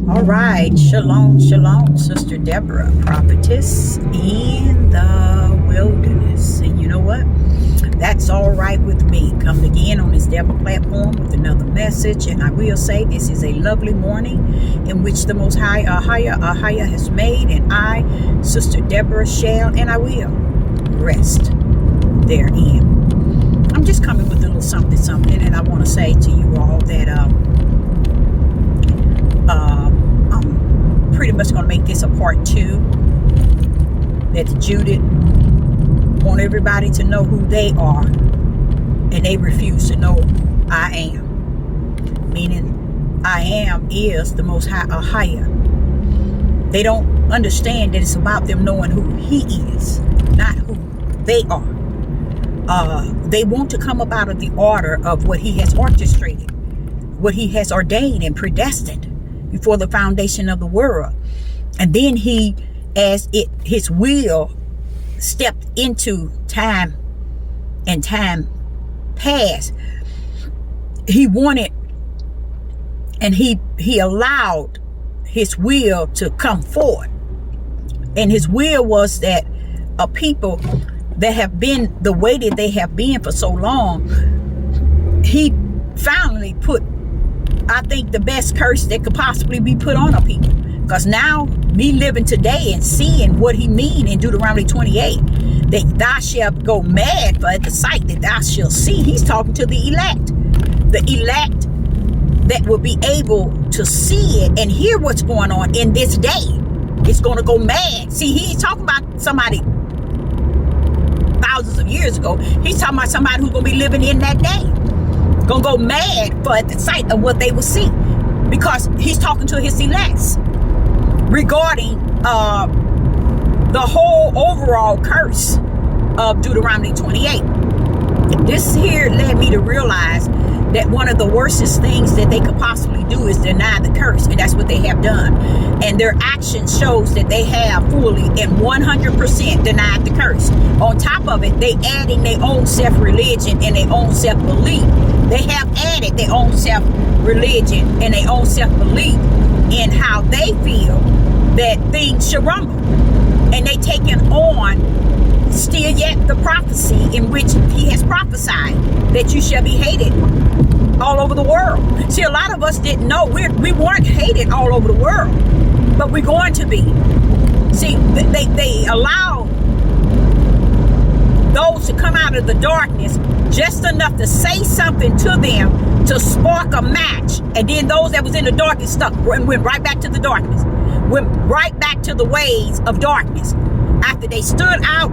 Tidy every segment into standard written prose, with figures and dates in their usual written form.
All right, shalom, shalom, Sister Deborah, prophetess in the wilderness. And you know what? That's all right with me. Coming again on this Deborah platform with another message. And I will say this is a lovely morning in which the Most High, Ahaya has made. And I, Sister Deborah, shall and I will rest therein. I'm just coming with a little something. And I want to say to you all that I'm pretty much going to make this a part 2. That Judith want everybody to know who they are, and they refuse to know who I am. Meaning, I am is the Most High, Ahaya. They don't understand that it's about them knowing who He is, not who they are. They want to come up out of the order of what He has orchestrated, what He has ordained and predestined before the foundation of the world. And then He, His will stepped into time and time past. He wanted and he allowed His will to come forth. And His will was that a people that have been the way that they have been for so long, He finally put, I think, the best curse that could possibly be put on a people. Because now, me living today and seeing what He mean in Deuteronomy 28, that thou shalt go mad for the sight that thou shalt see. He's talking to the elect. The elect that will be able to see it and hear what's going on in this day. It's going to go mad. See, He's talking about somebody thousands of years ago. He's talking about somebody who's going to be living in that day. Going to go mad for the sight of what they will see. Because He's talking to His elects regarding the whole overall curse of Deuteronomy 28. This here led me to realize that one of the worstest things that they could possibly do is deny the curse, and that's what they have done. And their action shows that they have fully and 100% denied the curse. On top of it, they adding their own self-religion and their own self-belief. They have added their own self-religion and their own self-belief in how they feel that things should rumble. And they taken on still yet the prophecy in which He has prophesied that you shall be hated all over the world. See, a lot of us didn't know. We weren't hated all over the world, but we're going to be. See, they allow those to come out of the darkness just enough to say something to them to spark a match, and then those that was in the darkness stuck and went right back to the darkness, went right back to the ways of darkness. After they stood out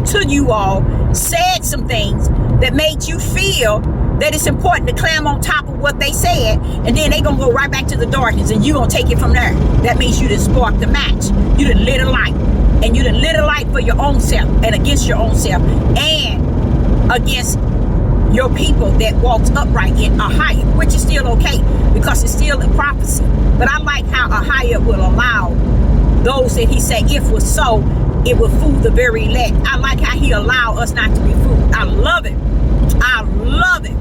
to you all, said some things that made you feel that it's important to climb on top of what they said, and then they gonna go right back to the darkness, and you gonna take it from there. That means you done sparked the match. You done lit a light, and you done lit a light for your own self and against your own self and against your people that walks upright in Ahaya, which is still okay because it's still a prophecy. But I like how Ahaya will allow those that He say, if was so, it will fool the very elect. I like how He allow us not to be fooled. I love it. I love it.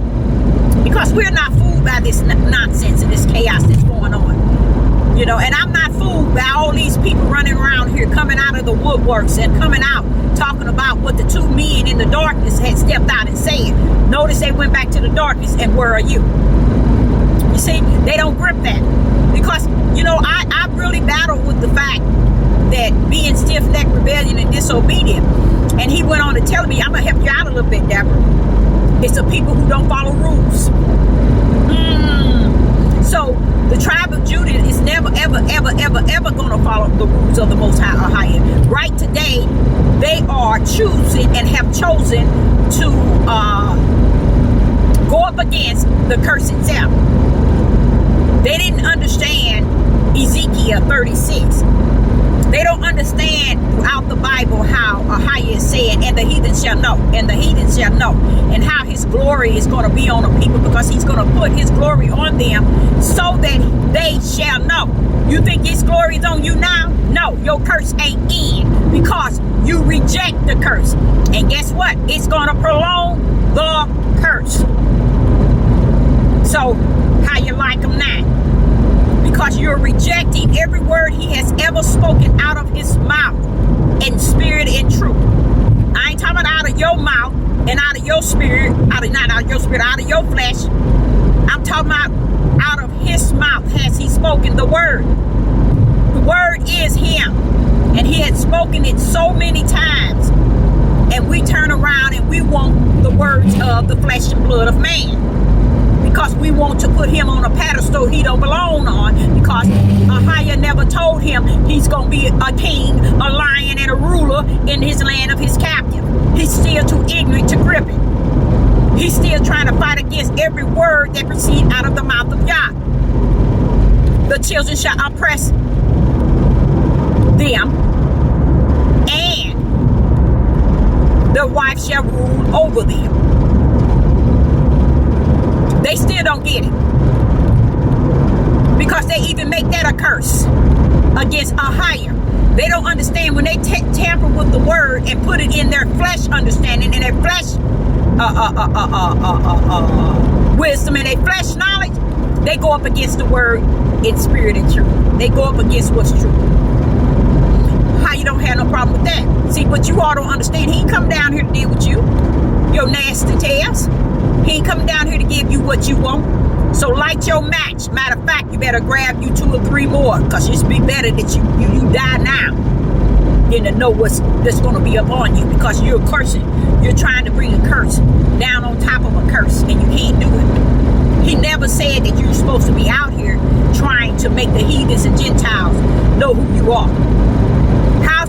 Because we're not fooled by this nonsense and this chaos that's going on. You know, and I'm not fooled by all these people running around here coming out of the woodworks and coming out talking about what the two men in the darkness had stepped out and said. Notice they went back to the darkness, and where are you? You see, they don't grip that. Because, you know, I really battle with the fact that being stiff-necked, rebellion, and disobedient. And he went on to tell me, I'm going to help you out a little bit, Deborah. It's the people who don't follow rules. So the tribe of Judah is never, ever, ever, ever, ever going to follow the rules of the Most High Ahaya. Right today, they are choosing and have chosen to go up against the curse itself. They didn't understand Ezekiel 36. They don't understand throughout the Bible how Ahaya is saying, and the heathen shall know, and the heathen shall know, and how His glory is going to be on the people, because He's going to put His glory on them so that they shall know. You think His glory is on you now? No, your curse ain't in, because you reject the curse. And guess what? It's going to prolong the curse. So, how you like them now? Because you're rejecting word he has ever spoken out of his mouth in spirit and truth. I ain't talking about out of your mouth and out of your spirit, not out of your spirit, out of your flesh. I'm talking about out of his mouth has he spoken the word. The word is him. And he had spoken it so many times. And we turn around and we want the words of the flesh and blood of man. Because we want to put him on a pedestal he don't belong on. Because Ahiah never told him he's going to be a king, a lion, and a ruler in his land of his captive. He's still too ignorant to grip it. He's still trying to fight against every word that proceeds out of the mouth of Yah. The children shall oppress them, and the wife shall rule over them. They still don't get it. Because they even make that a curse against Ahiah. They don't understand when they tamper with the word and put it in their flesh understanding, in their flesh wisdom, and their flesh knowledge, they go up against the word in spirit and truth. They go up against what's true. How you don't have no problem with that? See, but you all don't understand. He ain't come down here to deal with you, your nasty tails. He ain't coming down here to give you what you want. So light your match. Matter of fact, you better grab you 2 or 3 more, because it's be better that you die now than to know what's going to be upon you, because you're cursing. You're trying to bring a curse down on top of a curse, and you can't do it. He never said that you're supposed to be out here trying to make the heathens and Gentiles know who you are.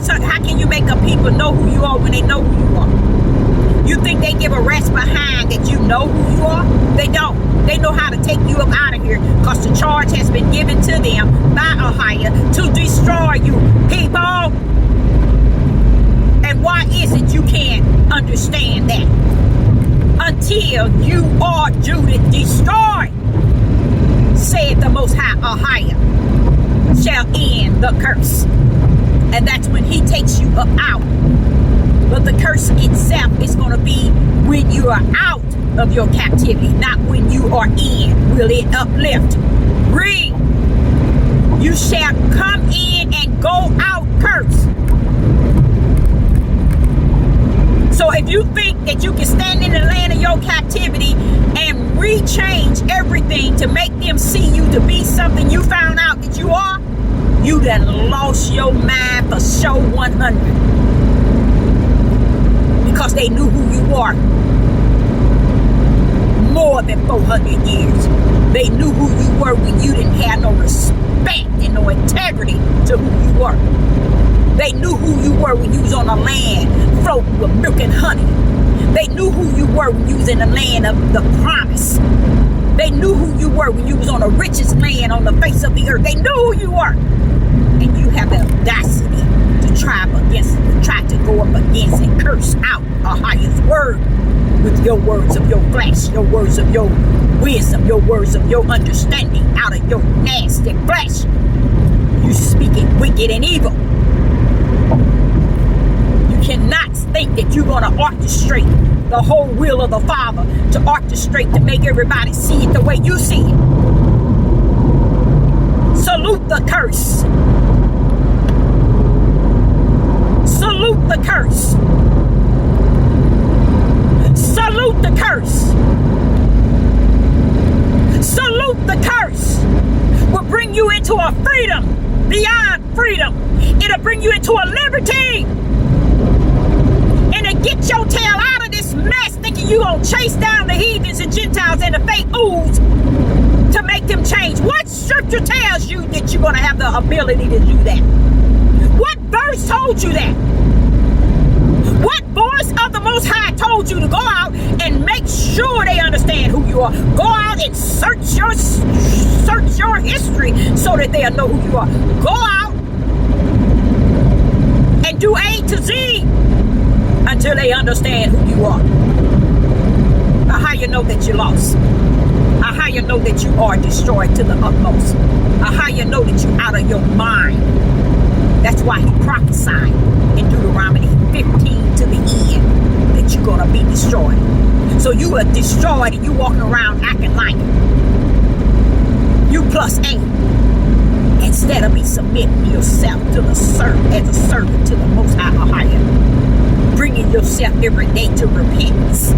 How can you make a people know who you are when they know who you are? You think they give a rest behind that you know who you are? They don't. They know how to take you up out of here, because the charge has been given to them by Ahiah to destroy you, people. And why is it you can't understand that? Until you are Judah destroyed, said the Most High Ahiah, shall end the curse. And that's when he takes you up out. But the curse itself is going to be when you are out of your captivity, not when you are in. Will it uplift? Read. You shall come in and go out cursed. So if you think that you can stand in the land of your captivity and rechange everything to make them see you to be something you found out that you are, you done lost your mind for sure 100. Because they knew who you are more than 400 years. They knew who you were when you didn't have no respect and no integrity to who you were. They knew who you were when you was on a land floating with milk and honey. They knew who you were when you was in the land of the promise. They knew who you were when you was on the richest land on the face of the earth. They knew who you were. And you have the audacity to try to go up against and curse out Ahiah's word with your words of your flesh, your words of your wisdom, your words of your understanding out of your nasty flesh. You speaking wicked and evil. You cannot think that you're going to orchestrate the whole will of the Father, to orchestrate to make everybody see it the way you see it. Salute the curse. Salute the curse. Salute the curse. Salute the curse. Will bring you into a freedom beyond freedom. It'll bring you into a liberty. And to get your tail out of this mess, thinking you're going to chase down the heathens and Gentiles and the fake ooze to make them change. What scripture tells you that you're going to have the ability to do that? What verse told you that? What voice of the Most High told you to go out and make sure they understand who you are? Go out and search your history so that they'll know who you are. Go out and do A to Z until they understand who you are. How you know that you lost? How you know that you are destroyed to the utmost? How you know that you're out of your mind? That's why he prophesied in Deuteronomy 15 to the end that you're going to be destroyed. So you are destroyed and you walking around acting like you plus 8 and instead of me submitting yourself to the servant as a servant to the Most High or higher, bringing yourself every day to repentance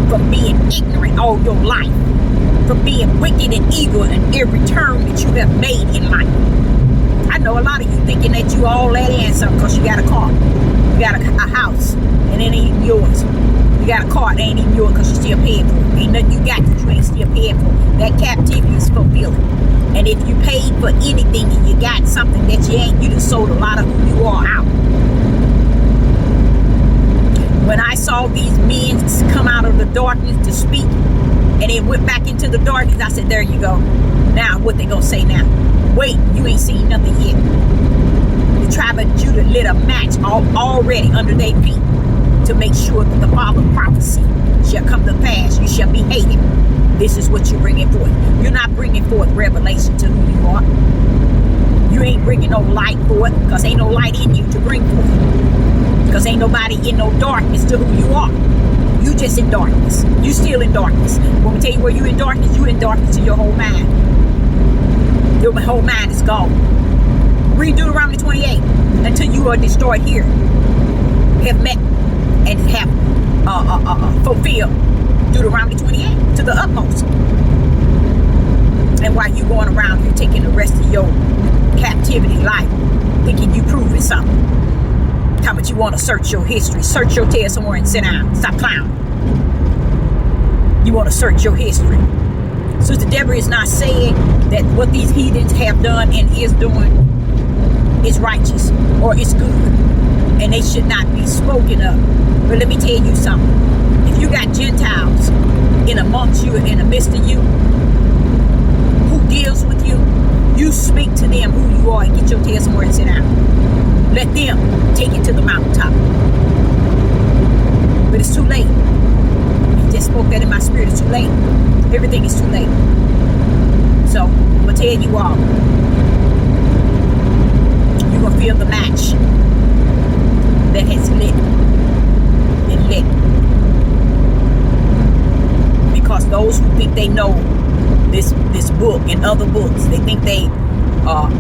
from being ignorant all your life, from being wicked and evil in every turn that you have made in life. I know a lot of you thinking that you all that and something because you got a car, you got a house, and it ain't even yours. You got a car, it ain't even yours because you still paying for it. Ain't nothing you got that you ain't still paying for. That captivity is fulfilling. And if you paid for anything and you got something that you ain't, you done sold a lot of who you are out. When I saw these men come out of the darkness to speak, and then went back into the darkness, I said, there you go. Now, what they gonna say now? Wait, you ain't seen nothing yet. The tribe of Judah lit a match already under their feet to make sure that the Father prophecy shall come to pass. You shall be hated. This is what you're bringing forth. You're not bringing forth revelation to who you are. You ain't bringing no light forth because ain't no light in you to bring forth. Because ain't nobody in no darkness to who you are. You just in darkness. You still in darkness. When we tell you where you in darkness to your whole mind. Your whole mind is gone. Read Deuteronomy 28 until you are destroyed here. Have met and have fulfilled Deuteronomy 28 to the utmost. And while you going around here taking the rest of your captivity life, thinking you proving something. How much you want to search your history, search your tail somewhere and sit down. Stop clowning. You want to search your history. Sister Deborah is not saying that what these heathens have done and is doing is righteous or is good, and they should not be spoken of. But let me tell you something. If you got Gentiles in amongst you and in the midst of you who deals with you, you speak to them who you are and get your tail somewhere and sit down. Let them take it to the mountaintop. But it's too late. He just spoke that in my spirit. It's too late. Everything is too late. So I'm going to tell you all. You're going to feel the match that has been lit. Because those who think they know this book and other books, they think they are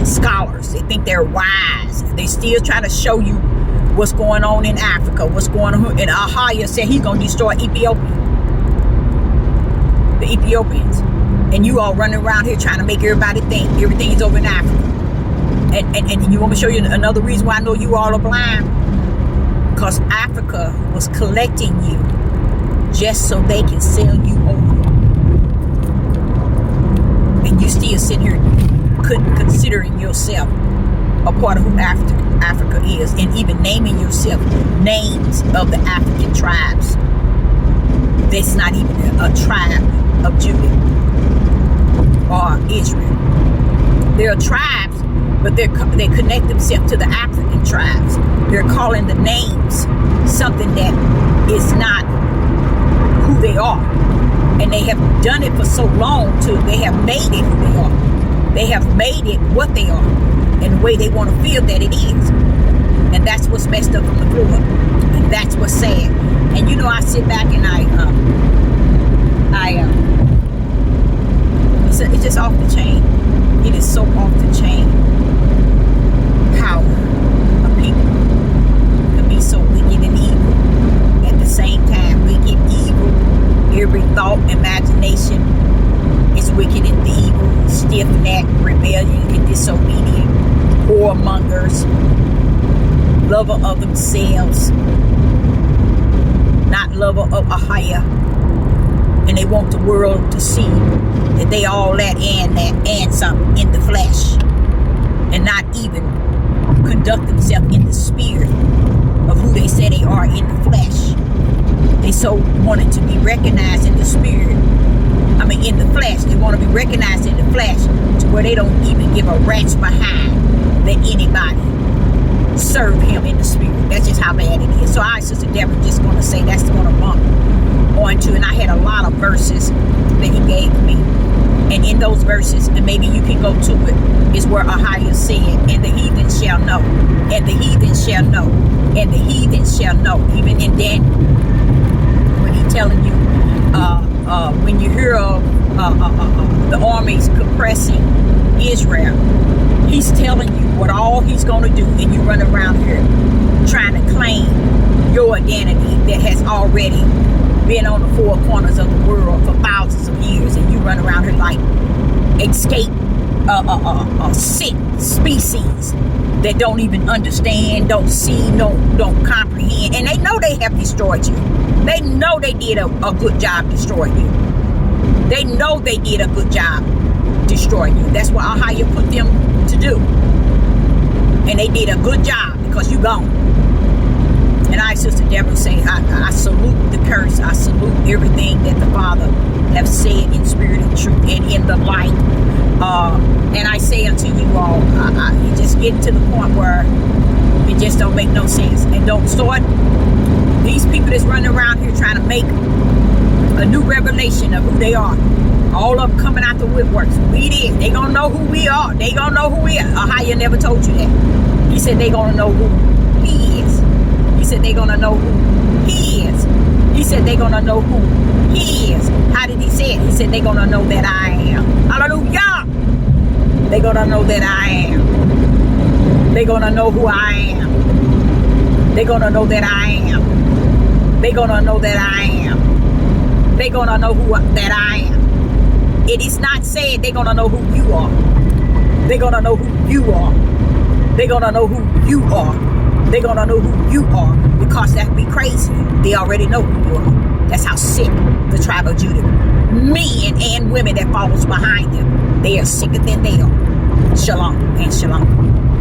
scholars. They think they're wise. They still try to show you what's going on in Africa, what's going on. And Ahaya said he's going to destroy Ethiopia. The Ethiopians. And you all running around here trying to make everybody think everything is over in Africa. And you want me to show you another reason why I know you all are blind? Because Africa was collecting you just so they can sell you over. And you still sitting here considering yourself a part of who Africa is, and even naming yourself names of the African tribes. That's not even a tribe of Judah or Israel. There are tribes, but they connect themselves to the African tribes. They're calling the names something that is not who they are. And they have done it for so long they have made it who they are. They have made it what they are and the way they want to feel that it is. And that's what's messed up from the floor. And that's what's sad. And you know, I sit back and it's just off the chain. It is so off the chain how a people can be so wicked and evil at the same time. Wicked, evil, every thought, imagination is wicked and evil, stiff-necked, rebellion and disobedient, whoremongers, lover of themselves, not lover of a higher. And they want the world to see that they all that and something in the flesh, and not even conduct themselves in the spirit of who they say they are in the flesh. They so wanted to be recognized in the spirit. I mean, in the flesh. They want to be recognized in the flesh to where they don't even give a rat's behind that anybody serve him in the spirit. That's just how bad it is. So I, Sister Deborah, just going to say that's going to bump onto, and I had a lot of verses that he gave me. And in those verses, and maybe you can go to it, is where Ahia said, and the heathen shall know, and the heathen shall know, and the heathen shall know. Even in Daniel, when he telling you, when you hear of the armies compressing Israel, He's telling you what all he's going to do, and you run around here trying to claim your identity that has already been on the four corners of the world for thousands of years, and you run around here like escape a sick species that don't even understand, don't see, don't comprehend, and they know they have destroyed you. They know they did a good job destroying you. They know they did a good job destroying you. That's what Ahaya put them to do, and they did a good job because you gone. And I, Sister Deborah, say I salute the curse. I salute everything that the Father have said in spirit and truth and in the light. And I say unto you all, you just get to the point where it just don't make no sense. And don't start these people that's running around here trying to make a new revelation of who they are. All of them coming out the woodworks. We did. They gonna know who we are. They gonna know who we are. Ahaya never told you that. He said they gonna know who he is. He said they gonna know who he is. He said they gonna know who he is. How did he say it? He said they gonna know that I am. Hallelujah. They gonna know that I am. They gonna know who I am. They gonna know that I am. They gonna know that I am. They gonna know that I am. It is not said they're gonna know who you are. They're gonna know who you are. They're gonna know who you are. They're gonna know who you are, because that'd be crazy. They already know who you are. That's how sick the tribe of Judah, men and women that follows behind them, they are sicker than they are. Shalom and shalom.